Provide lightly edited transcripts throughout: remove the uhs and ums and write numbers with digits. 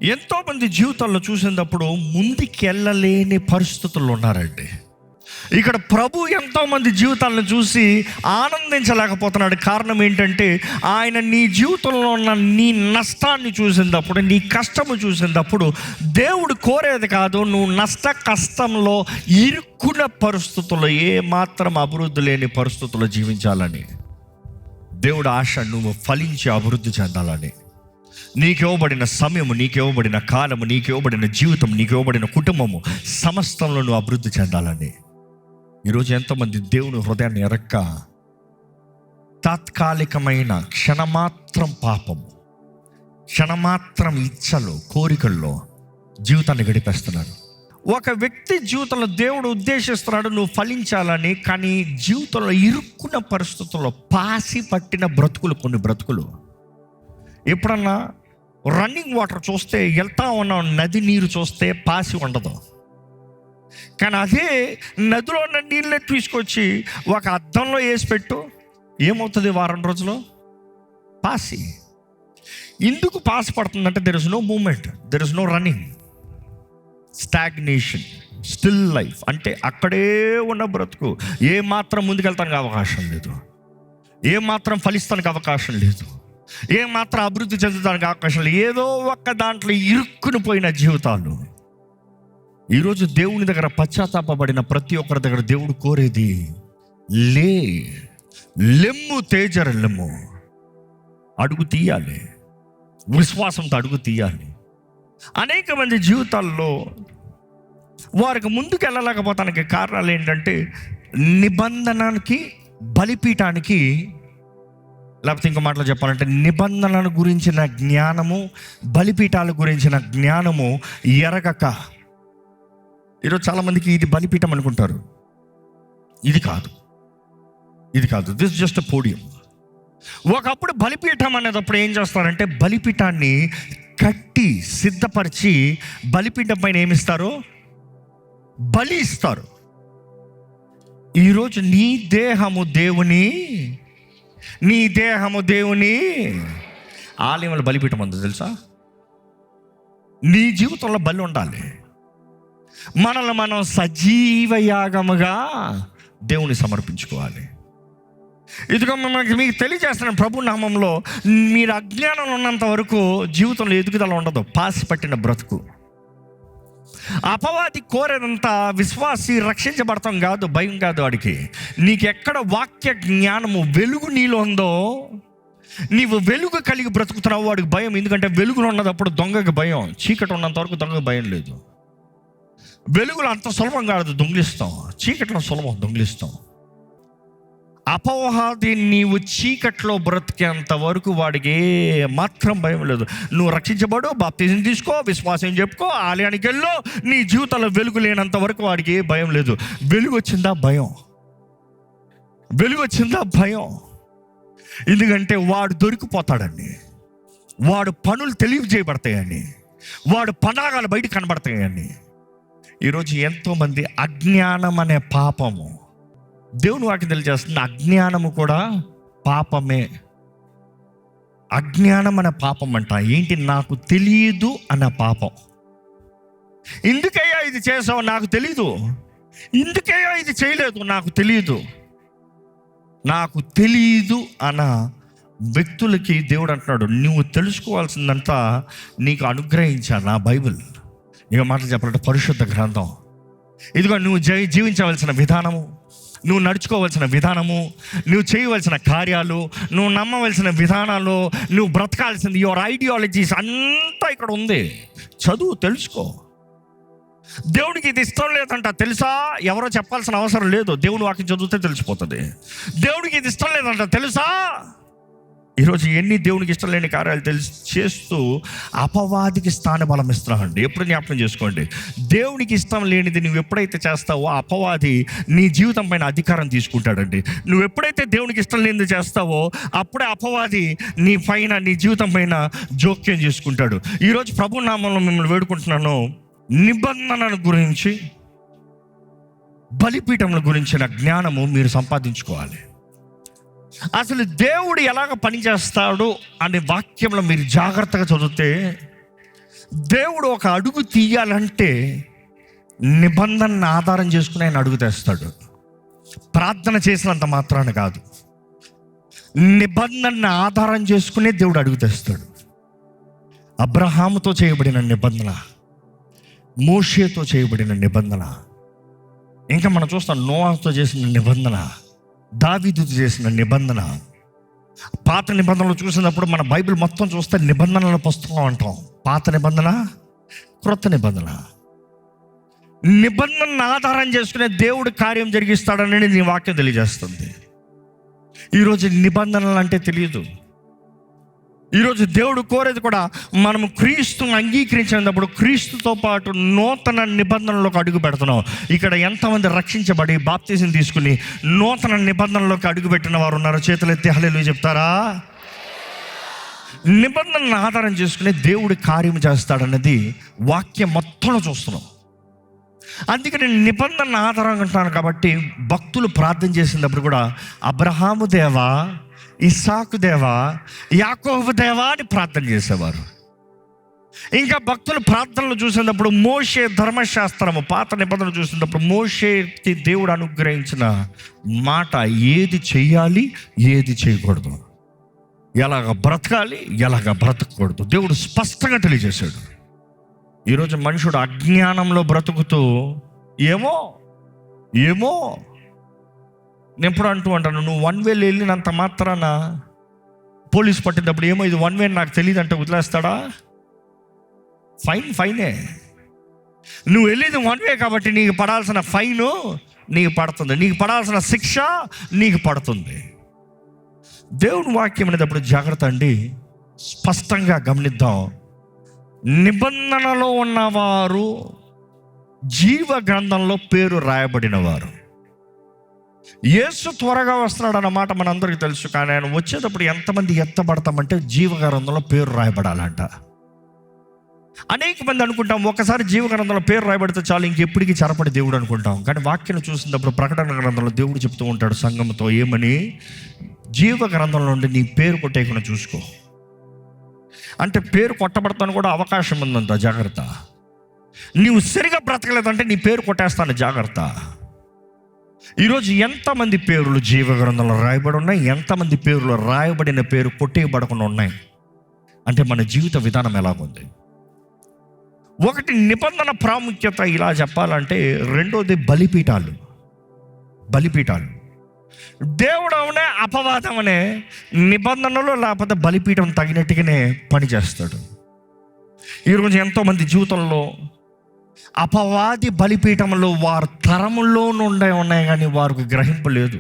ఎంతోమంది జీవితాల్లో చూసినప్పుడు ముందుకెళ్ళలేని పరిస్థితుల్లో ఉన్నారండి. ఇక్కడ ప్రభు ఎంతోమంది జీవితాలను చూసి ఆనందించలేకపోతున్నాడు. కారణం ఏంటంటే ఆయన నీ జీవితంలో ఉన్న నీ నష్టాన్ని చూసినప్పుడు, నీ కష్టము చూసినప్పుడు దేవుడు కోరేది కాదు నువ్వు నష్ట కష్టంలో ఇరుక్కున్న పరిస్థితుల్లో ఏ మాత్రం అభివృద్ధి లేని పరిస్థితుల్లో జీవించాలని. దేవుడు ఆశ నువ్వు ఫలించి అభివృద్ధి చెందాలని. నీకు ఇవ్వబడిన సమయము, నీకు ఇవ్వబడిన కాలము, నీకు ఇవ్వబడిన జీవితం, నీకు ఇవ్వబడిన కుటుంబము సమస్తంలో నువ్వు అభివృద్ధి చెందాలని. ఈరోజు ఎంతోమంది దేవుని హృదయాన్ని ఎరక్క తాత్కాలికమైన క్షణమాత్రం పాపము, క్షణమాత్రం ఇచ్చలు, కోరికల్లో జీవితాన్ని గడిపేస్తున్నారు. ఒక వ్యక్తి జీవితంలో దేవుడు ఉద్దేశిస్తున్నాడు నువ్వు ఫలించాలని, కానీ జీవితంలో ఇరుక్కున్న పరిస్థితుల్లో పాసి పట్టిన బ్రతుకులు, కొన్ని బ్రతుకులు. ఎప్పుడన్నా రన్నింగ్ వాటర్ చూస్తే, వెళ్తా ఉన్న నది నీరు చూస్తే పాసి ఉండదు. కానీ అదే నదిలో ఉన్న నీళ్ళని తీసుకొచ్చి ఒక అద్దంలో వేసి పెట్టు, ఏమవుతుంది? వారం రోజులు పాసి. ఎందుకు పాసి పడుతుందంటే there is no movement, there is no running, stagnation, still life. అంటే అక్కడే ఉన్న బ్రతుకు. ఏ మాత్రం ముందుకెళ్తానికి అవకాశం లేదు, ఏ మాత్రం ఫలిస్తానికి అవకాశం లేదు, ఏ మాత్రం అభివృద్ధి చెందడానికి అవకాశం లేదు. ఏదో ఒక్క దాంట్లో ఇరుక్కుని పోయిన జీవితాలు. ఈరోజు దేవుని దగ్గర పశ్చాత్తాపడిన ప్రతి ఒక్కరి దగ్గర దేవుడు కోరేది లెమ్ము, తేజర లెమ్ము. అడుగు తీయాలి, విశ్వాసంతో అడుగు తీయాలి. అనేక మంది జీవితాల్లో వారికి ముందుకు వెళ్ళలేకపోతానికి కారణాలు ఏంటంటే నిబంధనకి, బలిపీఠానికి, లేకపోతే ఇంకో మాటలో చెప్పాలంటే నిబంధనల గురించిన జ్ఞానము, బలిపీఠాల గురించిన జ్ఞానము ఎరగక. ఈరోజు చాలామందికి ఇది బలిపీఠం అనుకుంటారు. ఇది కాదు, ఇది కాదు. This just a podium. ఒకప్పుడు బలిపీఠం అనేటప్పుడు ఏం చేస్తారంటే బలిపీఠాన్ని కట్టి సిద్ధపరిచి బలిపీఠం పైన ఏమిస్తారు? బలి ఇస్తారు. ఈరోజు నీ దేహము దేవుని ఆలయంలో బలిపీఠం ఉంది తెలుసా? నీ జీవితంలో బలి ఉండాలి. మనల్ని మనం సజీవ యాగముగా దేవుని సమర్పించుకోవాలి. ఇదిగో మీకు తెలియజేస్తున్నాను ప్రభు నామంలో, మీరు అజ్ఞానంలో ఉన్నంత వరకు జీవితంలో ఎదుగుదల ఉండదు. పాసి పట్టిన బ్రతుకు. అపవాది కోరేదంతా విశ్వాసి రక్షించబడతాం కాదు, భయం కాదు వాడికి. నీకు ఎక్కడ వాక్య జ్ఞానము, వెలుగు నీలో ఉందో, నీవు వెలుగు కలిగి బ్రతుకుతున్నావు, వాడికి భయం. ఎందుకంటే వెలుగులో ఉన్నదప్పుడు దొంగకి భయం, చీకటి ఉన్నంత వరకు దొంగకి భయం లేదు. వెలుగులో అంత సులభం కాదు దొంగిలిస్తాం, చీకట్లో సులభం దొంగిలిస్తాం. అపవాది నీవు చీకట్లో బ్రతికేంత వరకు వాడికి మాత్రం భయం లేదు. నువ్వు రక్షించబడు, బాప్తిజం తీసుకో, విశ్వాసం చెప్పుకో, ఆలయానికి వెళ్ళు, నీ జీవితంలో వెలుగు లేనంత వరకు వాడికి భయం లేదు. వెలుగు వచ్చిందా భయం, వెలుగు వచ్చిందా భయం. ఎందుకంటే వాడు దొరికిపోతాడని, వాడు పనులు తెలియజేయబడతాయని, వాడు పనాగాలు బయట కనబడతాయని. ఈరోజు ఎంతోమంది అజ్ఞానం అనే పాపము, దేవుని వాక్యం తెలియజేస్తుంది, అజ్ఞానము కూడా పాపమే. అజ్ఞానం అనే పాపం అంట. ఏంటి? నాకు తెలియదు అన్న పాపం. ఎందుకయ్యా ఇది చేసావు? నాకు తెలీదు. ఎందుకయ్యా ఇది చేయలేదు? నాకు తెలియదు అన్న వ్యక్తులకి దేవుడు అంటున్నాడు, నువ్వు తెలుసుకోవాల్సిందంతా నీకు అనుగ్రహించాను నా బైబిల్. ఇక మాటలు చెప్పాలంటే పరిశుద్ధ గ్రంథం. ఇదిగో నువ్వు జీవించవలసిన విధానము, నువ్వు నడుచుకోవాల్సిన విధానము, నువ్వు చేయవలసిన కార్యాలు, నువ్వు నమ్మవలసిన విధానాలు, నువ్వు బ్రతకాల్సింది, యువర్ ఐడియాలజీస్ అంతా ఇక్కడ ఉంది. చదువు, తెలుసుకో. దేవుడికి ఇది ఇష్టం లేదంట తెలుసా? ఎవరో చెప్పాల్సిన అవసరం లేదు, దేవుని వాక్యం చదివితే తెలిసిపోతుంది. దేవుడికి ఇది ఇష్టం లేదంట తెలుసా? ఈరోజు ఎన్ని దేవునికి ఇష్టం లేని కార్యాలు చేస్తూ అపవాదికి స్థానబలం ఇస్తున్నామండి. ఎప్పుడు జ్ఞాపకం చేసుకోండి, దేవునికి ఇష్టం లేనిది నువ్వు ఎప్పుడైతే చేస్తావో అపవాది నీ జీవితం పైన అధికారం తీసుకుంటాడండి. నువ్వు ఎప్పుడైతే దేవునికి ఇష్టం లేనిది చేస్తావో అప్పుడే అపవాది నీ పైన, నీ జీవితం పైన జోక్యం చేసుకుంటాడు. ఈరోజు ప్రభు నామంలో మిమ్మల్ని వేడుకుంటున్నాను, నిబంధనల గురించి, బలిపీఠముల గురించిన జ్ఞానము మీరు సంపాదించుకోవాలి. అసలు దేవుడు ఎలాగ పనిచేస్తాడు అనే వాక్యంలో మీరు జాగ్రత్తగా చదివితే దేవుడు ఒక అడుగు తీయాలంటే నిబంధనను ఆధారం చేసుకుని ఆయన అడుగు తెస్తాడు. ప్రార్థన చేసినంత మాత్రాన కాదు, నిబంధనను ఆధారం చేసుకునే దేవుడు అడుగు తెస్తాడు. అబ్రహాముతో చేయబడిన నిబంధన, మోషేతో చేయబడిన నిబంధన, ఇంకా మనం చూస్తాం నోవాతో చేసిన నిబంధన, దావీదుతో చేసిన నిబంధన. పాత నిబంధనలు చూసినప్పుడు మన బైబిల్ మొత్తం చూస్తే నిబంధనల పుస్తకం అంటాం. పాత నిబంధన, క్రొత్త నిబంధన. నిబంధనను ఆధారం చేసుకునే దేవుడు కార్యం జరిగిస్తాడని నీ వాక్యం తెలియజేస్తుంది. ఈరోజు నిబంధనలు అంటే తెలియదు. ఈరోజు దేవుడు కోరేది కూడా మనము క్రీస్తుని అంగీకరించినప్పుడు క్రీస్తుతో పాటు నూతన నిబంధనలోకి అడుగు పెడుతున్నాం. ఇక్కడ ఎంతమంది రక్షించబడి బాప్తిజం తీసుకుని నూతన నిబంధనలోకి అడుగు పెట్టిన వారు ఉన్నారో చేతులెత్తి హల్లెలూయా చెప్తారా? నిబంధనలను ఆధారం చేసుకుని దేవుడు కార్యం చేస్తాడన్నది వాక్యం మొత్తంలో చూస్తున్నాం. అందుకని నిబంధన ఆధారంగా ఉంటాను కాబట్టి భక్తులు ప్రార్థన చేసినప్పుడు కూడా అబ్రహాము దేవా, ఇస్సాకు దేవా, యాకోబు దేవా అని ప్రార్థన చేసేవారు. ఇంకా భక్తులు ప్రార్థనలు చూసినప్పుడు మోషే ధర్మశాస్త్రము, పాత నిబంధనలు చూసినప్పుడు మోషేకి దేవుడు అనుగ్రహించిన మాట, ఏది చెయ్యాలి ఏది చేయకూడదు, ఎలాగ బ్రతకాలి ఎలాగ బ్రతకూడదు దేవుడు స్పష్టంగా తెలియజేశాడు. ఈరోజు మనుషుడు అజ్ఞానంలో బ్రతుకుతూ ఏమో ఏమో నేను ఎప్పుడు అంటూ అంటాను, నువ్వు వన్ వేలో వెళ్ళినంత మాత్రాన పోలీసు పట్టినప్పుడు ఏమో ఇది వన్ వే నాకు తెలియదు అంటే వదిలేస్తాడా? ఫైనే. నువ్వు వెళ్ళేది వన్ వే కాబట్టి నీకు పడాల్సిన ఫైను నీకు పడుతుంది, నీకు పడాల్సిన శిక్ష నీకు పడుతుంది. దేవుని వాక్యం అనేటప్పుడు జాగ్రత్త అండి, స్పష్టంగా గమనిద్దాం. నిబంధనలో ఉన్నవారు జీవ గ్రంథంలో పేరు రాయబడిన వారు. యేసు త్వరగా వస్తున్నాడు అన్నమాట మనందరికీ తెలుసు. కానీ ఆయన వచ్చేటప్పుడు ఎంతమంది ఎత్తబడతామంటే జీవ గ్రంథంలో పేరు రాయబడాలంట. అనేక మంది అనుకుంటాం ఒకసారి జీవ గ్రంథంలో పేరు రాయబడితే చాలు, ఇంకెప్పటికీ చెరపడి దేవుడు అనుకుంటాం. కానీ వాక్యం చూసినప్పుడు ప్రకటన గ్రంథంలో దేవుడు చెప్తూ ఉంటాడు సంఘంతో ఏమని, జీవ గ్రంథంలో నుండి నీ పేరు కొట్టేయకుండా చూసుకో. అంటే పేరు కొట్టబడతాను కూడా అవకాశం ఉందంట, జాగ్రత్త. నీవు సరిగా బ్రతకలేదంటే నీ పేరు కొట్టేస్తాను, జాగ్రత్త. ఈరోజు ఎంతమంది పేర్లు జీవ గ్రంథంలో రాయబడి ఉన్నాయి, ఎంతమంది పేర్లు రాయబడిన పేరు కొట్టేయబడకుండా ఉన్నాయి అంటే మన జీవిత విధానం ఎలాగుంది? ఒకటి నిబంధన ప్రాముఖ్యత ఇలా చెప్పాలంటే, రెండోది బలిపీఠాలు. దేవుడు అవునే అపవాదం అనే నిబంధనలు లేకపోతే బలిపీఠం తగినట్టుగానే పనిచేస్తాడు. ఈరోజు ఎంతోమంది జీవితంలో అపవాది బలిపీఠంలో వారి తరముల్లో నుండి ఉన్నాయి కానీ వారికి గ్రహింపు లేదు.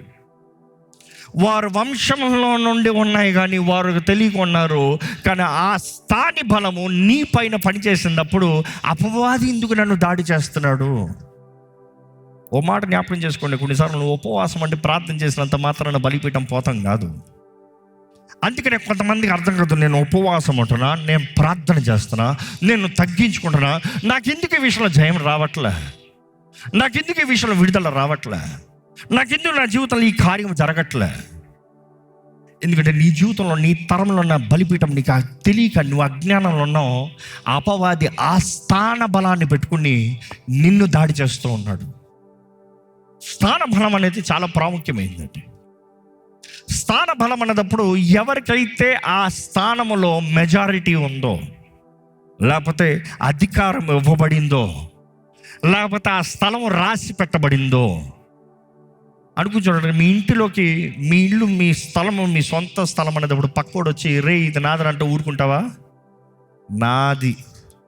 వారు వంశంలో నుండి ఉన్నాయి కానీ వారికి తెలియకున్నారు. కానీ ఆ స్థాని బలము నీ పైన పనిచేసినప్పుడు అపవాది ఎందుకు నన్ను దాడి చేస్తున్నాడు? ఓ మాట జ్ఞాపకం చేసుకోండి, కొన్నిసార్లు నువ్వు ఉపవాసం అంటే ప్రార్థన చేసినంత మాత్రాన బలిపీఠం పోతాం కాదు. అందుకనే కొంతమందికి అర్థం కాదు, నేను ఉపవాసం ఉంటున్నా, నేను ప్రార్థన చేస్తున్నా, నేను తగ్గించుకుంటున్నా, నాకెందుకు ఈ విషయంలో జయం రావట్లే, నాకెందుకు ఈ విషయంలో విడుదల రావట్లే, నాకెందుకు నా జీవితంలో ఈ కార్యం జరగట్లే? ఎందుకంటే నీ జీవితంలో నీ తరంలో ఉన్న బలిపీఠం నీకు తెలియక నువ్వు అజ్ఞానంలో ఉన్నావు. అపవాది ఆ స్థాన బలాన్ని పెట్టుకుని నిన్ను దాడి చేస్తూ ఉన్నాడు. స్థాన బలం అనేది చాలా ప్రాముఖ్యమైనది. స్థాన బలం అన్నప్పుడు ఎవరికైతే ఆ స్థానములో మెజారిటీ ఉందో, లేకపోతే అధికారం ఇవ్వబడిందో, లేకపోతే ఆ స్థలం రాసి పెట్టబడిందో అనుకుంటున్నాడు. మీ ఇంటిలోకి, మీ ఇల్లు, మీ స్థలము, మీ సొంత స్థలం అనేటప్పుడు పక్కోడు వచ్చి రే ఇది నాదంటే ఊరుకుంటావా? నాది,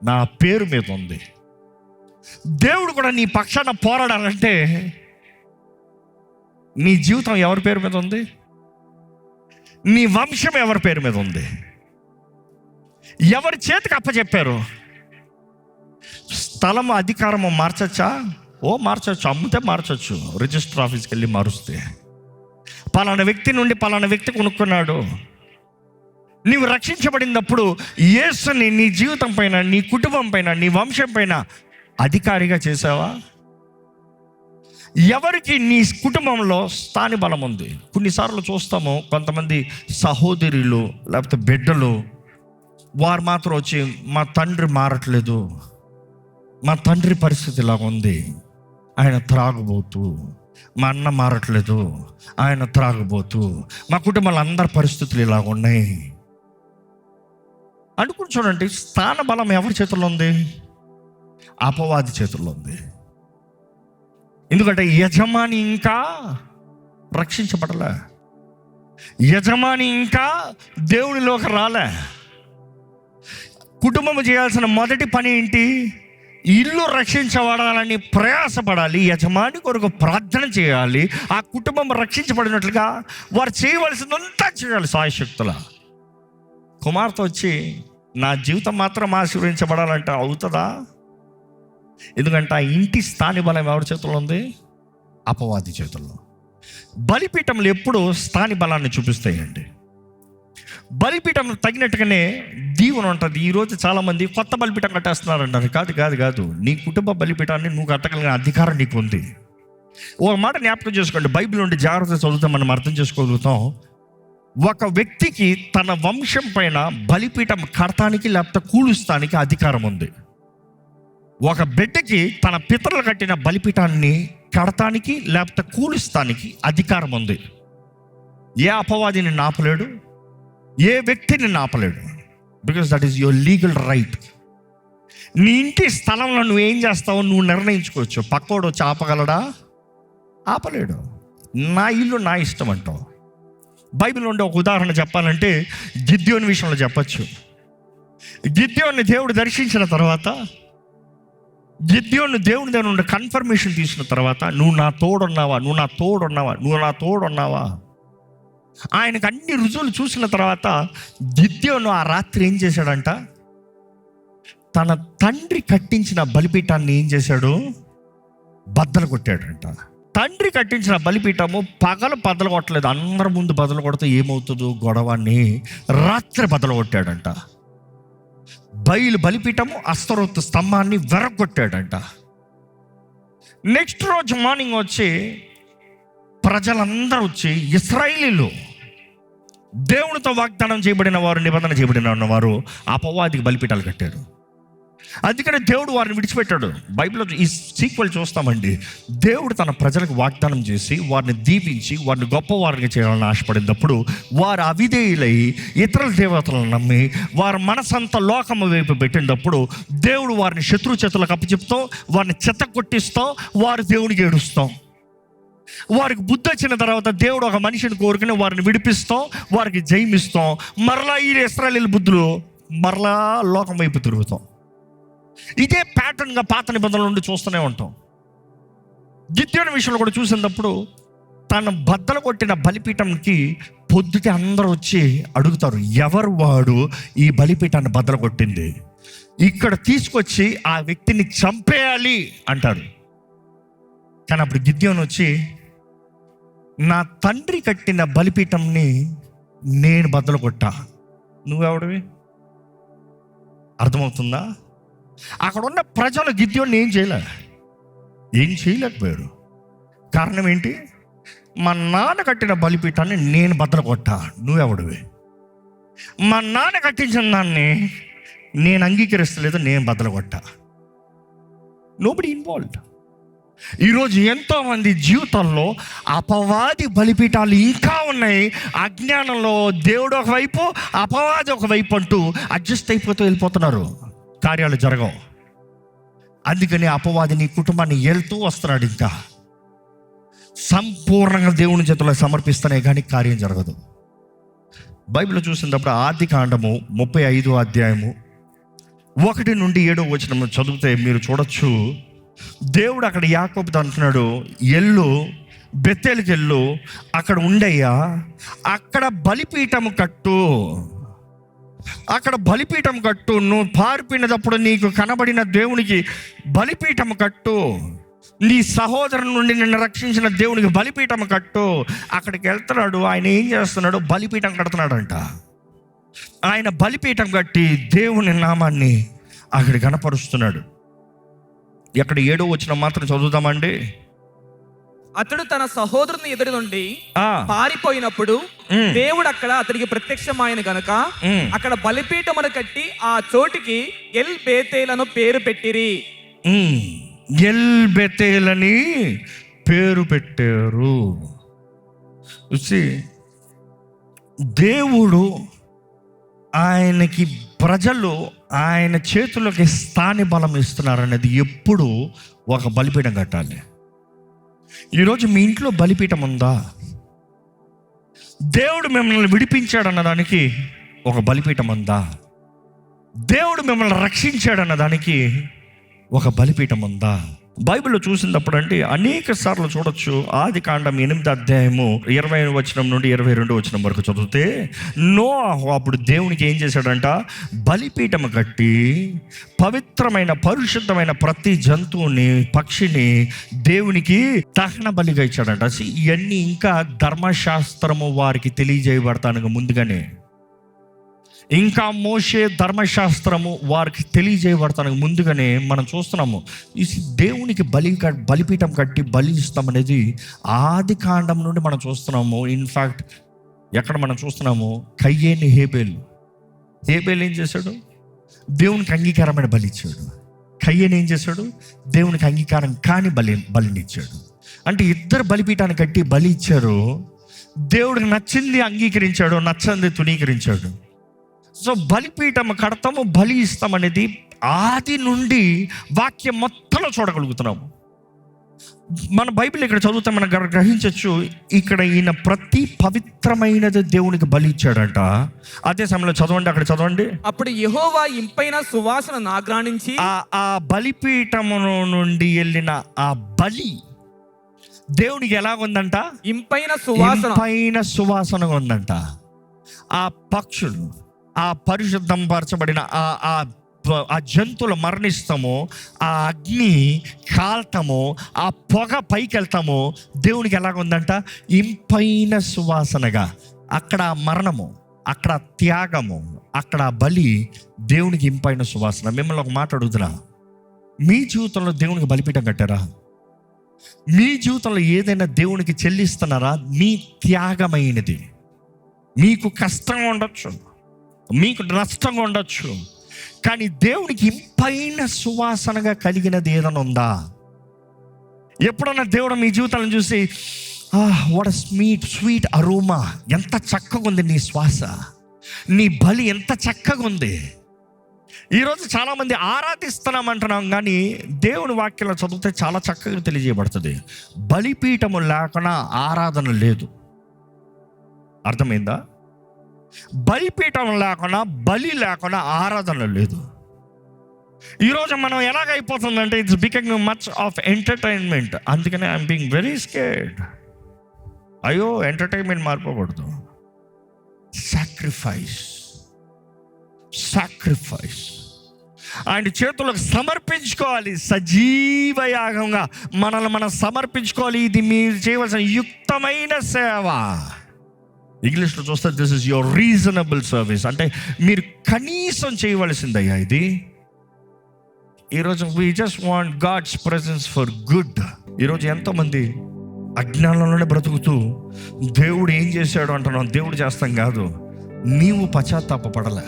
నా పేరు మీద ఉంది. దేవుడు కూడా నీ పక్షాన పోరాడాలంటే నీ జీవితం ఎవరి పేరు మీద ఉంది? నీ వంశం ఎవరి పేరు మీద ఉంది? ఎవరి చేతికి అప్పచెప్పారు? స్థలము, అధికారము మార్చచ్చా? మార్చచ్చు, అమ్మితే మార్చచ్చు, రిజిస్టర్ ఆఫీస్కి వెళ్ళి మారుస్తే. పలానా వ్యక్తి నుండి పలానా వ్యక్తి కొనుక్కున్నాడు. నీవు రక్షించబడినప్పుడు యేసుని నీ జీవితం పైన, నీ కుటుంబం పైన, నీ వంశం పైన అధికారిగా చేసావా? ఎవరికి నీ కుటుంబంలో స్థాని బలం ఉంది? కొన్నిసార్లు చూస్తాము కొంతమంది సహోదరులు లేకపోతే బిడ్డలు వారు మాత్రం వచ్చి మా తండ్రి మారట్లేదు, మా తండ్రి పరిస్థితి ఇలా ఉంది, ఆయన త్రాగుబోతు, మా అన్న మారట్లేదు, ఆయన త్రాగుబోతు, మా కుటుంబాల అందరి పరిస్థితులు ఇలా ఉన్నాయి అనుకుని చూడండి. స్థాన బలం ఎవరి చేతుల్లో ఉంది? అపవాది చేతుల్లో ఉంది. ఎందుకంటే యజమాని ఇంకా రక్షించబడలే, యజమాని ఇంకా దేవునిలోకి రాలే. కుటుంబం చేయాల్సిన మొదటి పని ఏంటి? ఇల్లు రక్షించబడాలని ప్రయాసపడాలి, యజమాని కొరకు ప్రార్థన చేయాలి, ఆ కుటుంబం రక్షించబడినట్లుగా వారు చేయవలసిందంతా చేయాలి సాయశక్తుల. కుమార్తె వచ్చి నా జీవితం మాత్రం ఆశీర్వదించబడాలంటే అవుతుందా? ఎందుకంటే ఆ ఇంటి స్థాని బలం ఎవరి చేతుల్లో ఉంది? అపవాది చేతుల్లో. బలిపీఠంలో ఎప్పుడు స్థాని బలాన్ని చూపిస్తాయండి. బలిపీఠం తగినట్టుగానే దీవెన ఉంటుంది. ఈరోజు చాలామంది కొత్త బలిపీఠం కట్టేస్తున్నారు అంటారు. కాదు కాదు కాదు, నీ కుటుంబ బలిపీఠాన్ని నువ్వు కట్టగలిగిన అధికారం నీకు ఉంది. ఒక మాట జ్ఞాపకం చేసుకోండి, బైబిల్ నుండి జాగ్రత్త చదువుతాం, మనం అర్థం చేసుకోగలుగుతాం. ఒక వ్యక్తికి తన వంశం పైన బలిపీఠం కడటానికి లేకపోతే కూలుస్తానికి అధికారం ఉంది. ఒక బిడ్డకి తన పితరులు కట్టిన బలిపీఠాన్ని కడటానికి లేకపోతే కూలుస్తానికి అధికారం ఉంది. ఏ అపవాదిని నాపలేడు, ఏ వ్యక్తిని నాపలేడు. Because that is your legal right. నీ ఇంటి స్థలంలో నువ్వు ఏం చేస్తావో నువ్వు నిర్ణయించుకోవచ్చు. పక్కోడు వచ్చి ఆపగలడా? ఆపలేడు. నా ఇల్లు నా ఇష్టం అంటావు. బైబిల్ నుండి ఒక ఉదాహరణ చెప్పాలంటే గిద్యోని విషయంలో చెప్పచ్చు. గిద్యోన్ని దేవుడు దర్శించిన తర్వాత, గిద్యోను దేవుని దగ్గర నుండి కన్ఫర్మేషన్ తీసుకున్న తర్వాత, నువ్వు నా తోడున్నావా, నువ్వు నా తోడున్నావా, నువ్వు నా తోడున్నావా, ఆయనకు అన్ని రుజువులు చూసిన తర్వాత గిద్యోను ఆ రాత్రి ఏం చేశాడంట? తన తండ్రి కట్టించిన బలిపీఠాన్ని ఏం చేశాడు? బద్దలు కొట్టాడంట. తండ్రి కట్టించిన బలిపీఠము పగలు బద్దలు కొట్టలేదు, అందరి ముందు బద్దలు కొడితే ఏమవుతుందో గొడవని రాత్రి బద్దలు కొట్టాడంట. బలిపీఠము అస్తరోత్ స్తంభాన్ని వెరగొట్టాడంట. నెక్స్ట్ రోజు మార్నింగ్ వచ్చి ప్రజలందరూ వచ్చి, ఇశ్రాయేలీలు, దేవునితో వాగ్దానం చేయబడిన వారు, నిబంధన చేయబడిన వారు అపవాదికి బలిపీఠాలు కట్టారు. అందుకనే దేవుడు వారిని విడిచిపెట్టాడు. బైబిల్లో ఈ సీక్వెల్ చూస్తామండి. దేవుడు తన ప్రజలకు వాగ్దానం చేసి వారిని దీవించి వారిని గొప్పవారిని చేయాలని ఆశపడినప్పుడు వారు అవిధేయులై ఇతర దేవతలను నమ్మి వారి మనసంతా లోకము వైపు పెట్టినప్పుడు దేవుడు వారిని శత్రు చేతులకు అప్పచెప్తాం, వారిని చెత్త కొట్టిస్తాం, వారు దేవునికి ఏడుస్తాం. వారికి బుద్ధి వచ్చిన తర్వాత దేవుడు ఒక మనిషిని కోరుకుని వారిని విడిపిస్తాం, వారికి జయమిస్తాం. మరలా ఈ ఇశ్రాయేలు బుద్ధులు మరలా లోకం వైపు తిరుగుతాం. ఇదే ప్యాటర్న్గా పాత నిబంధనల నుండి చూస్తూనే ఉంటాం. గిద్యోని విషయంలో కూడా చూసినప్పుడు తన బద్దలు కొట్టిన బలిపీఠంకి పొద్దుటే అందరూ వచ్చి అడుగుతారు, ఎవరు వాడు ఈ బలిపీఠాన్ని బద్దలు కొట్టింది? ఇక్కడ తీసుకొచ్చి ఆ వ్యక్తిని చంపేయాలి అంటారు. కానీ అప్పుడు గిద్యోని వచ్చి, నా తండ్రి కట్టిన బలిపీఠంని నేను బద్దలు కొట్టా, నువ్వెవడివి? అర్థమవుతుందా? అక్కడ ఉన్న ప్రజలు గిద్యోన్ని ఏం చేయలేకపోయారు. కారణం ఏంటి? మా నాన్న కట్టిన బలిపీఠాన్ని నేను బద్దలు కొట్టా, నువ్వెవడివి? మా నాన్న కట్టించిన దాన్ని నేను అంగీకరిస్తలేదు, నేను బద్దలు కొట్టా. Nobody involved. ఈరోజు ఎంతోమంది జీవితాల్లో అపవాది బలిపీఠాలు ఇంకా ఉన్నాయి. అజ్ఞానంలో దేవుడు ఒకవైపు, అపవాది ఒకవైపు అంటూ అడ్జస్ట్ అయిపోతూ వెళ్ళిపోతున్నారు. కార్యాలు జరగవు. అందుకని అపవాది నీ కుటుంబాన్ని వెళ్తూ వస్తున్నాడు. ఇంకా సంపూర్ణంగా దేవుని చేతుల్లో సమర్పిస్తేనే కానీ కార్యం జరగదు. బైబిల్లో చూసినప్పుడు ఆదికాండము 35వ అధ్యాయము 1 నుండి 7వ వచనం చదివితే మీరు చూడొచ్చు. దేవుడు అక్కడ యాకోబుతో అంటున్నాడు, ఎల్లు బెతేలుకి వెళ్ళు, అక్కడ ఉండయ్యా, అక్కడ బలిపీఠము కట్టు, అక్కడ బలిపీఠం కట్టు. నువ్వు పారిపోయినప్పుడు నీకు కనబడిన దేవునికి బలిపీఠం కట్టు, నీ సహోదరుని నుండి నిన్ను రక్షించిన దేవునికి బలిపీఠం కట్టు. అక్కడికి వెళ్తున్నాడు. ఆయన ఏం చేస్తున్నాడు? బలిపీఠం కడుతున్నాడంట. ఆయన బలిపీఠం కట్టి దేవుని నామాన్ని అక్కడ కనపరుస్తున్నాడు. ఎక్కడ 7వ వచనం మాత్రం చదువుదామండి. అతడు తన సహోదరుని ఎదురు నుండి ఆ, పారిపోయినప్పుడు ఉమ్, దేవుడు అక్కడ అతనికి ప్రత్యక్షమైన గనుక ఉమ్, అక్కడ బలిపీఠమును కట్టి ఆ చోటికి ఎల్ బేతేలను పేరు పెట్టిరి. ఉమ్. ఎల్ బెతేలని పేరు పెట్టారు. చూసి దేవుడు ఆయనకి ప్రజలు ఆయన చేతులకి స్థాని బలం ఇస్తున్నారు అనేది ఎప్పుడు ఒక బలిపీఠం కట్టాలి. ఈరోజు మీ ఇంట్లో బలిపీఠం ఉందా? దేవుడు మిమ్మల్ని విడిపించాడు అన్నదానికి ఒక బలిపీఠం ఉందా? దేవుడు మిమ్మల్ని రక్షించాడు అన్నదానికి ఒక బలిపీఠం ఉందా? బైబిల్లో చూసినప్పుడు అంటే అనేక సార్లు చూడొచ్చు. ఆది కాండం 8వ అధ్యాయము 20వ వచనం నుండి 22వ వచనం వరకు చదివితే నోవహు అప్పుడు దేవునికి ఏం చేశాడంట? బలిపీఠం కట్టి పవిత్రమైన పరిశుద్ధమైన ప్రతి జంతువుని పక్షిని దేవునికి దహన బలిగా ఇచ్చాడంట. ఇవన్నీ ఇంకా ధర్మశాస్త్రము వారికి తెలియజేయబడతానికి ముందుగానే, ఇంకా మోషే ధర్మశాస్త్రము వారికి తెలియజేయబడతానికి ముందుగానే మనం చూస్తున్నాము. ఈ దేవునికి బలిపీఠం కట్టి బలి ఇస్తామనేది ఆది కాండం నుండి మనం చూస్తున్నాము. ఇన్ఫ్యాక్ట్ ఎక్కడ మనం చూస్తున్నాము? కయ్యేని హేబేలు ఏం చేశాడు? దేవునికి అంగీకారమైన బలి ఇచ్చాడు. కయ్యేని ఏం చేశాడు? దేవునికి అంగీకారం కాని బలినిచ్చాడు. అంటే ఇద్దరు బలిపీఠాన్ని కట్టి బలి ఇచ్చారు. దేవుడికి నచ్చింది అంగీకరించాడు, నచ్చంది తునీకరించాడు. సో బలిపీఠం కడతాము, బలి ఇస్తామనేది ఆది నుండి వాక్యం మొత్తంలో చూడగలుగుతున్నాము. మన బైబిల్ ఇక్కడ చదివితే మనం గ్రహించవచ్చు. ఇక్కడ ఈయన ప్రతి పవిత్రమైనది దేవునికి బలి ఇచ్చాడంట. అదే సమయంలో చదవండి, అక్కడ చదవండి. అప్పుడు యెహోవా ఇంపైన సువాసన నాగ్రాణించి ఆ బలిపీఠము నుండి వెళ్ళిన ఆ బలి దేవునికి ఎలా ఉందంట? ఇంపైన సువాసనగా ఉందంట. ఆ పక్షులు, ఆ పరిశుద్ధం పరచబడిన ఆ జంతువులు మరణిస్తాము, ఆ అగ్ని కాల్తాము, ఆ పొగ పైకి వెళ్తాము, దేవునికి ఎలాగ ఉందంట? ఇంపైన సువాసనగా. అక్కడ మరణము, అక్కడ త్యాగము, అక్కడ బలి దేవునికి ఇంపైన సువాసన. మిమ్మల్ని ఒక మాట అడుగుతున్నా, మీ జీవితంలో దేవునికి బలిపీఠం కట్టారా? మీ జీవితంలో ఏదైనా దేవునికి చెల్లిస్తున్నారా? మీ త్యాగమైనది. మీకు కష్టంగా ఉండొచ్చు, మీకు నష్టంగా ఉండొచ్చు, కానీ దేవునికి ఇంపైన సువాసనగా కలిగినది ఏదైనా ఉందా? ఎప్పుడన్నా దేవుడు మీ జీవితాలను చూసి వాట్ స్వీట్ అరోమా, ఎంత చక్కగా ఉంది నీ శ్వాస, నీ బలి ఎంత చక్కగా ఉంది. ఈరోజు చాలామంది ఆరాధిస్తున్నామంటున్నాం, కానీ దేవుని వాక్యంలో చదివితే చాలా చక్కగా తెలియజేయబడుతుంది. బలిపీఠము లేకుండా ఆరాధన లేదు. అర్థమైందా? బలిపీఠం లేకుండా, బలి లేకుండా ఆరాధన లేదు. ఈరోజు మనం ఎలాగైపోతుందంటే it's becoming much of entertainment. అందుకనే ఐఎమ్ బీయింగ్ వెరీ స్కేర్డ్. అయ్యో, ఎంటర్టైన్మెంట్ మారిపోకూడదు. సాక్రిఫైస్ ఆయన చేతులకు సమర్పించుకోవాలి. సజీవ యాగంగా మనల్ని మనం సమర్పించుకోవాలి. ఇది మీరు చేయవలసిన యుక్తమైన సేవ. ఇంగ్లీష్లో చూస్తే this is your reasonable service. అంటే మీరు కనీసం చేయవలసిందయ్యా ఇది. ఈరోజు we just want God's presence for good. ఈరోజు ఎంతోమంది అజ్ఞానంలోనే బ్రతుకుతూ దేవుడు ఏం చేశాడు అంటున్నాం. దేవుడు చేస్తాం కాదు, నీవు పశ్చాత్తాపపడలే,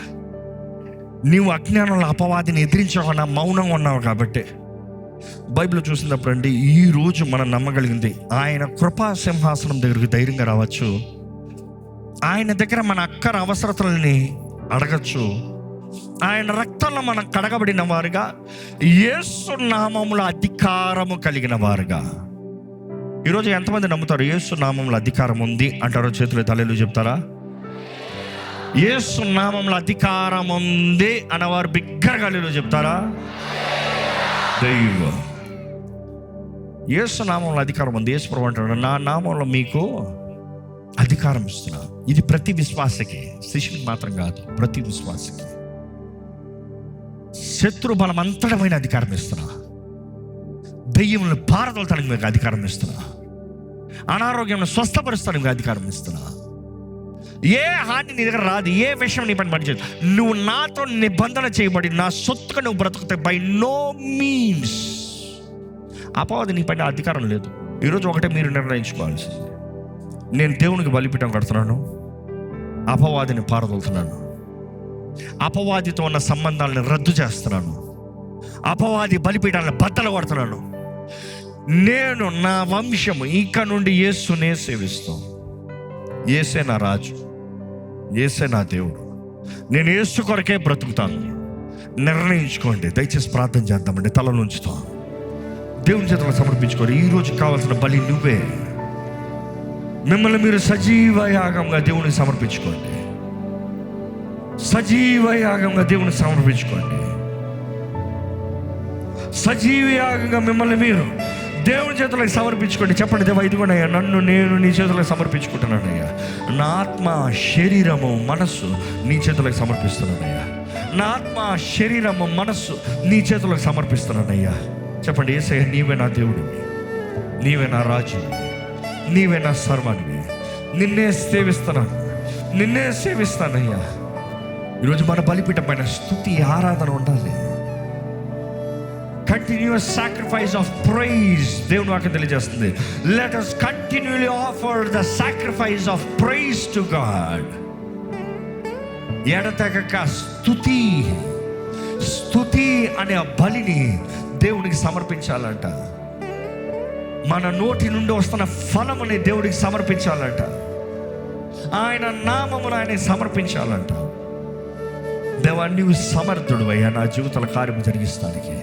నీవు అజ్ఞానంలో అపవాదిని ఎదిరించకుండా మౌనంగా ఉన్నావు. కాబట్టి బైబిల్ చూసినప్పుడు అండి, ఈరోజు మనం నమ్మగలిగింది ఆయన కృపా సింహాసనం దగ్గరికి ధైర్యంగా రావచ్చు. ఆయన దగ్గర మన అక్కర అవసరతలని అడగచ్చు. ఆయన రక్తంలో మనం కడగబడిన వారుగా, యేసు నామములో అధికారము కలిగిన వారుగా. ఈరోజు ఎంతమంది నమ్ముతారు యేసు నామములో అధికారం ఉంది అంటారో? చేతులు తలలు చెప్తారా? యేసు నామములో అధికారం ఉంది అన్నవారు బిగ్గరగా చెప్తారా? దైవం యేసు నామంలో అధికారం ఉంది. యేసు ప్రభు అంటాడు, నా నామంలో మీకు అధికారం ఇస్తున్నా. ఇది ప్రతి విశ్వాసకి, శిష్యునికి మాత్రం కాదు, ప్రతి విశ్వాసకి. శత్రు బలం అంతటమైన అధికారం ఇస్తున్నా. దెయ్యములను పారదోలతానికి మీకు అధికారం ఇస్తున్నా. అనారోగ్యం స్వస్థపరుస్తానికి అధికారం ఇస్తున్నా. ఏ హాని నీ దగ్గర రాదు, ఏ విషయం నీ పని పనిచేయదు. నువ్వు నాతో నిబంధన చేయబడి నా సొత్తుగా నువ్వు బ్రతుకుతాయి. బై నో మీన్స్ అపవాది నీ పైన అధికారం లేదు. ఈరోజు ఒకటే మీరు నిర్ణయించుకోవాల్సింది, నేను దేవునికి బలిపీఠం కడుతున్నాను, అపవాదిని పారదోలుతున్నాను, అపవాదితో ఉన్న సంబంధాలను రద్దు చేస్తున్నాను, అపవాది బలిపీఠాలను బద్దలు కొడుతున్నాను, నేను నా వంశము ఇక నుండి యేసునే సేవిస్తాం, యేసే నా రాజు, యేసే నా దేవుడు, నేను యేసు కొరకే బ్రతుకుతాను నిర్ణయించుకోండి. దయచేసి ప్రార్థన చేద్దామండి. తల ఉంచుతాం, దేవుని చేతులకు సమర్పించుకోండి. ఈరోజు కావాల్సిన బలి నువ్వే. మిమ్మల్ని మీరు సజీవ యాగంగా దేవునికి సమర్పించుకోండి. సజీవ యాగంగా దేవునికి సమర్పించుకోండి. సజీవ యాగంగా మిమ్మల్ని మీరు దేవుని చేతులకు సమర్పించుకోండి. చెప్పండి, దేవా ఇదిగోనయ్యా నేను నీ చేతులకు సమర్పించుకుంటున్నానయ్యా. నా ఆత్మ, శరీరము, మనస్సు నీ చేతులకు సమర్పిస్తున్నానయ్యా. నా ఆత్మ, శరీరము, మనస్సు నీ చేతులకు సమర్పిస్తున్నానయ్యా. చెప్పండి, యేసయ్యా నీవే నా దేవుడివి, నీవే నా రాజు, నీవే నా సర్వానివి, నిన్నే సేవిస్తానయ్యా. ఈరోజు మన బలిపీఠం పైన స్తుతి, ఆరాధన ఉండాలి. Continuous sacrifice of praise. దేవుని వాక్యం తెలియజేస్తుంది, let us continually offer the sacrifice of praise to God. ఎడతెగక స్తుతి అనే బలిని దేవునికి సమర్పించాలంట. మన నోటి నుండి వస్తున్న ఫలముని దేవుడికి సమర్పించాలంట. ఆయన నామమును ఆయనకి సమర్పించాలంట. దేవా నీవు సమర్థుడు అయ్యా, నా జీవితాల కార్యము జరిగిస్తానికి,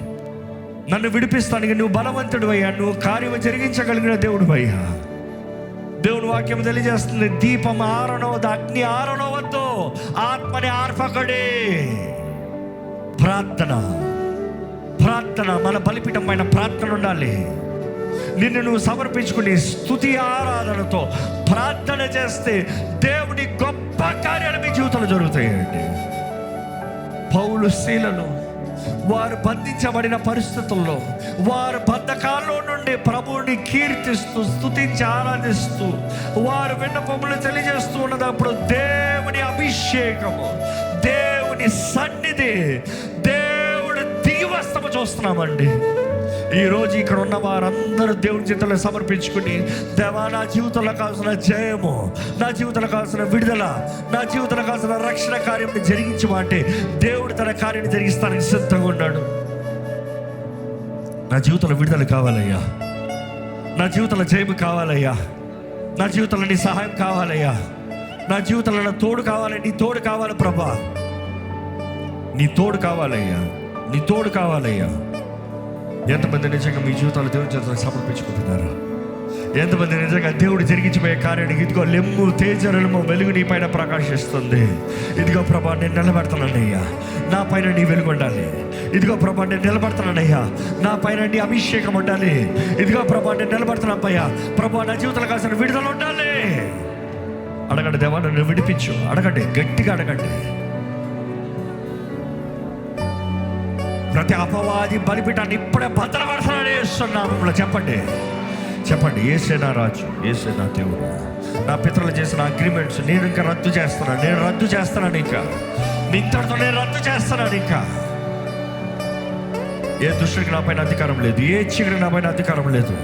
నన్ను విడిపిస్తానికి నువ్వు బలవంతుడు అయ్యా, నువ్వు కార్యము జరిగించగలిగిన దేవుడు అయ్యా. దేవుని వాక్యం తెలియజేస్తుంది, దీపం ఆరనవద్దు, అగ్ని ఆరనవద్దు, ఆత్మని ఆర్పకడే. ప్రార్థన మన బలిపీఠం పైన ప్రార్థన ఉండాలి. నిన్ను నువ్వు సమర్పించుకుని స్తుతి ఆరాధనతో ప్రార్థన చేస్తే దేవుని గొప్ప కార్యాలు మీ జీవితంలో జరుగుతాయండి. పౌలు, శీలలు వారు బంధించబడిన పరిస్థితుల్లో, వారు బంధకాల్లో నుండి ప్రభువుని కీర్తిస్తూ, స్తుతించి ఆరాధిస్తూ, వారు విన్నపములు తెలియజేస్తూ ఉన్నప్పుడు దేవుని అభిషేకము, దేవుని సన్నిధి, దేవుడు దిగివస్తము చూస్తున్నామండి. ఈరోజు ఇక్కడ ఉన్న వారందరూ దేవుని చేతుల్లో సమర్పించుకుని, దేవా నా జీవితంలో కావాల్సిన జయము, నా జీవితంలో కావాల్సిన విడుదల, నా జీవితంలో కావాల్సిన రక్షణ కార్యం జరిగించమంటే దేవుడు తన కార్యాన్ని జరిగిస్తానికి సిద్ధంగా ఉన్నాడు. నా జీవితంలో విడుదల కావాలయ్యా, నా జీవితంలో జయము కావాలయ్యా, నా జీవితంలో నీ సహాయం కావాలయ్యా, నా జీవితంలో నా తోడు కావాలి. నీ తోడు కావాలి ప్రభా, నీ తోడు కావాలయ్యా, నీ తోడు కావాలయ్యా. ఎంతమంది నిజంగా మీ జీవితాలు దేవుని చేతులకు సమర్పించుకుంటున్నారు? ఎంతమంది నిజంగా దేవుడు జరిగించిపోయే కార్యానికి, ఇదిగో లెమ్ము తేజరము వెలుగు నీ పైన ప్రకాశిస్తుంది, ఇదిగో ప్రభా నేను నిలబెడతానయ్యా, నా పైన నీ వెలుగు ఉండాలి, ఇదిగో ప్రభా నేను నిలబడతానయ్యా, నా పైన నీ అభిషేకం ఉండాలి, ఇదిగో ప్రభా నేను నిలబడుతున్నానయ్యా, ప్రభా నా జీవితంలో కావాల్సిన విడుదల ఉండాలి. అడగండి, దేవా నన్ను విడిపించు. అడగండి, గట్టిగా అడగండి. ప్రతి అపవాది బలిపీఠాన్ని ఇప్పుడే భద్రపరచాలని చేస్తున్నాము. చెప్పండి, యేసే నా రాజు, యేసే నా దేవుడు. నా పితరులు చేసిన అగ్రిమెంట్స్ నేను ఇంకా రద్దు చేస్తున్నాను. ఇంకా ఇంతటితో నేను రద్దు చేస్తున్నాను. ఇంకా ఏ దుష్టుడికి నా పైన అధికారం లేదు, ఏ చీకటికి నా పైన అధికారం లేదు,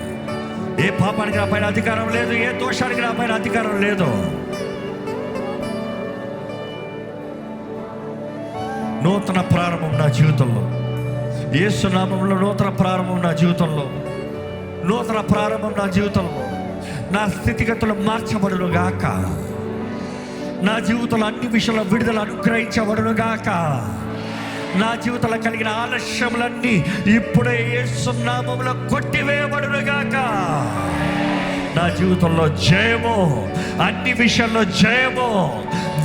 ఏ పాపానికి నా పైన అధికారం లేదు, ఏ దోషానికి నా పైన అధికారం లేదు. నూతన ప్రారంభం నా జీవితంలో, యేసు నామములో నూతన ప్రారంభం నా జీవితంలో, నూతన ప్రారంభం నా జీవితంలో. నా స్థితిగతులు మార్చబడును గాక, నా జీవితంలో అన్ని విషయాల విడుదల అనుగ్రహించబడును గాక, నా జీవితంలో కలిగిన ఆలస్యములన్నీ ఇప్పుడే యేసు నామములో కొట్టివేయబడును గాక. నా జీవితంలో జయము, అన్ని విషయాల్లో జయము,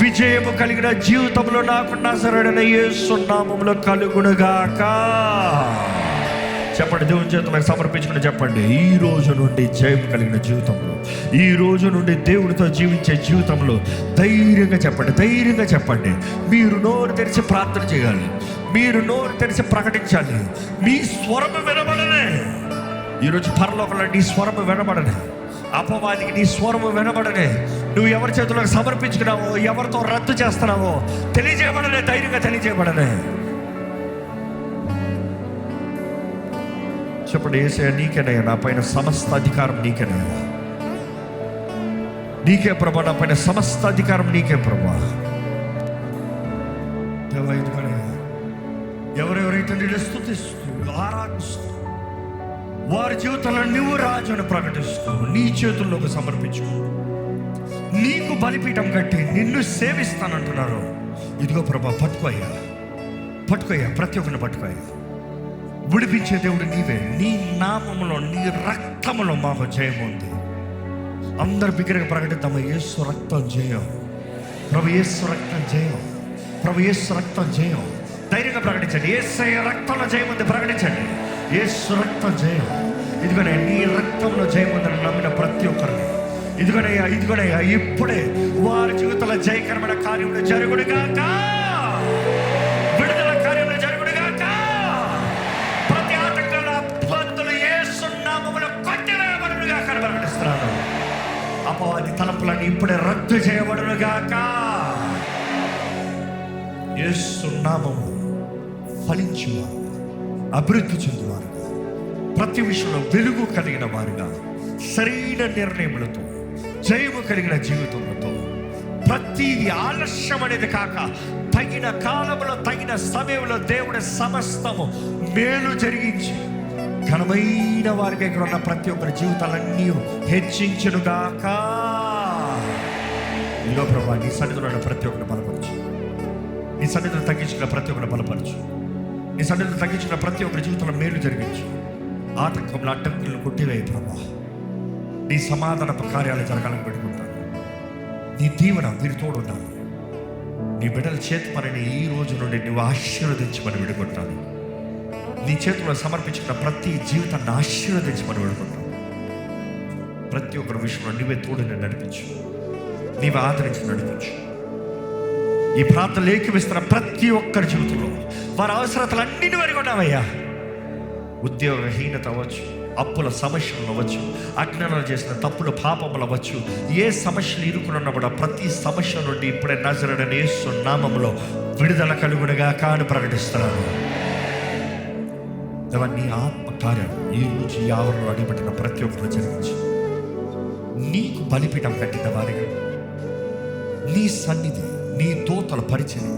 విజయము కలిగిన జీవితంలో నాకు నజరేయుడైన యేసు నామములో కలుగునుగాక. చెప్పండి, దేవుని చేతులకు సమర్పించుకుని చెప్పండి, ఈ రోజు నుండి జయం కలిగిన జీవితంలో, ఈ రోజు నుండి దేవుడితో జీవించే జీవితంలో ధైర్యంగా చెప్పండి. మీరు నోరు తెరిచి ప్రార్థన చేయాలి, మీరు నోరు తెరిచి ప్రకటించాలి. మీ స్వరము వినబడనే. ఈరోజు పరలోకంలో నీ స్వరము వినబడనే, అపవాదికి నీ స్వరము వినబడనే. నువ్వు ఎవరి చేతులకు సమర్పించుకున్నావో, ఎవరితో రద్దు చేస్తున్నావో తెలియజేయబడనే, ధైర్యంగా తెలియజేయబడనే. చెప్పండి, యేసయ్య నీకేనయ్యా నా పైన సమస్త అధికారం నీకేనయ్యా. నీకే ప్రభా, నా పైన సమస్త అధికారం నీకే ప్రభా. దేవా, ఎందుకనయ్యా ఎవరెవరైతే నేను స్తుతిస్తూ ఆరాధిస్తూ వారి జీవితంలో నువ్వు రాజును ప్రకటిస్తూ నీ చేతుల్లోకి సమర్పించుకో, నీకు బలిపీఠం కట్టి నిన్ను సేవిస్తానంటున్నారు. ఇదిగో ప్రభా, పట్టుకోయ్యా, పట్టుకోయ్యా, ప్రతి ఒక్కరిని పట్టుకోయ్యా. విడిపించే దేవుడు నీవే. నీ నామములో, నీ రక్తములో మాకు జయం ఉంది. అందరు బిగ్గరగా ప్రకటిద్దాము, యేసు రక్తం జయం, ప్రభు యేసు రక్తం జయం, ప్రభు యేసు రక్తం జయం. ధైర్యంగా ప్రకటించండి, యేసయ్య రక్తంలో జయం ఉంది. ప్రకటించండి, యేసు రక్తం జయం. ఇదిగోనే నీ రక్తంలో జయం ఉందని నమ్మిన ప్రతి ఒక్కరిని ఇదిగోనయ్యా, ఇదిగోనయ్యా, ఇప్పుడే వారి జీవితంలో జయకరమైన కార్యములు జరుగుడుగాక, విడుదల కార్యములు జరుగుడుగాక. ప్రతి ఆటంకాల అభ్యంతులు యేసు నామములో కొట్టివేయబడునుగాక అని ప్రకటిస్తున్నాను. అపవాది తలపులను ఇప్పుడే రద్దు చేయబడునుగాక. యేసు నామము ఫలించువారు, అభివృద్ధి చెందువారుగా, ప్రతి విషయంలో వెలుగు కలిగిన వారుగా, సరైన నిర్ణయములతో, జయము కలిగిన జీవితములతో, ప్రతిది ఆలస్యం అనేది కాక తగిన కాలంలో, తగిన సమయంలో దేవుడి సమస్తము మేలు జరిగించి ఘనమైన వారిగా ఇక్కడ ఉన్న ప్రతి ఒక్కరి జీవితాలన్నీ హెచ్చించునుగాక. ఇదిగో ప్రభా, నీ సన్నిధిలో ఉన్న ప్రతి ఒక్కరిని బలపరచు, నీ సన్నిధిలో తగ్గించుకున్న ప్రతి ఒక్కరిని బలపరచు, నీ సన్నిధిలో తగ్గించుకున్న ప్రతి ఒక్కరి జీవితంలో మేలు జరిగించు. ఆటంకంలో అడ్డంకులను కొట్టివేయి ప్రభా. నీ సమాధానపు కార్యాలు జరగాలని పెట్టుకుంటాను. నీ దీవెన మీరు తోడుండాలి. నీ బిడ్డల చేతి పనిని ఈ రోజు నుండి నువ్వు ఆశీర్వదించమని విడుకుంటాను. నీ చేతుల్లో సమర్పించుకున్న ప్రతి జీవితాన్ని ఆశీర్వదించమని విడుకుంటాను. ప్రతి ఒక్కరి విషయంలో నువ్వే తోడుని నడిపించు, నీవే ఆదరించి నడిపించు. ఈ ప్రార్థనలు ఏకీవిస్తున్న ప్రతి ఒక్కరి జీవితంలో వారి అవసరతలన్నీ వరకు ఉన్నావయ్యా. ఉద్యోగహీనత అవ్వచ్చు, అప్పుల సమస్యలు అవ్వచ్చు, అజ్ఞానాలు చేసిన తప్పులు పాపములు అవ్వచ్చు, ఏ సమస్యలు ఇరుకున్నా కూడా ప్రతి సమస్య నుండి ఇప్పుడే నజరేయుడైన యేసు నామములో విడుదల కలుగునుగాక అని ప్రకటిస్తున్నాను. నీ ఆత్మ కార్యాలు ఈ రోజు ఈ ఆవరణలో అడిగిపెట్టిన ప్రతి ఒక్కరు జరిగించి నీకు బలిపీఠం కట్టిన వారిగా నీ సన్నిధి, నీ దూతల పరిచయం,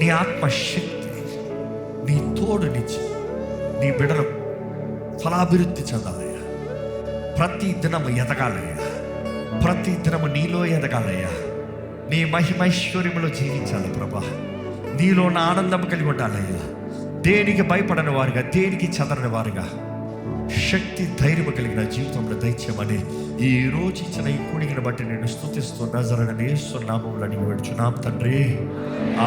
నీ ఆత్మశక్తి, నీ తోడునిచ్చి నీ బిడ్డలు ఫలాభివృద్ధి చెందాలయ్యా. ప్రతి దినము ఎదగాలయ్యా, ప్రతి దినము నీలో ఎదగాలయ్యా. నీ మహిమైశ్వర్యములో జీవించాలి ప్రభా. నీలో నా ఆనందం కలిగి ఉండాలయ్యా. దేనికి భయపడని వారుగా, దేనికి చెదరని వారుగా, శక్తి ధైర్యం కలిగిన జీవితంలో దయచేయమని ఈ రోజు ఇచ్చిన ఈ కూడికను బట్టి నేను స్తుతిస్తూ నజరేయుడైన యేసు నామములో అడిగి వేడుచున్నాం తండ్రి,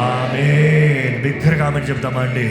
ఆమేన్. బిగ్గరగా ఆమేన్ చెప్తామండి.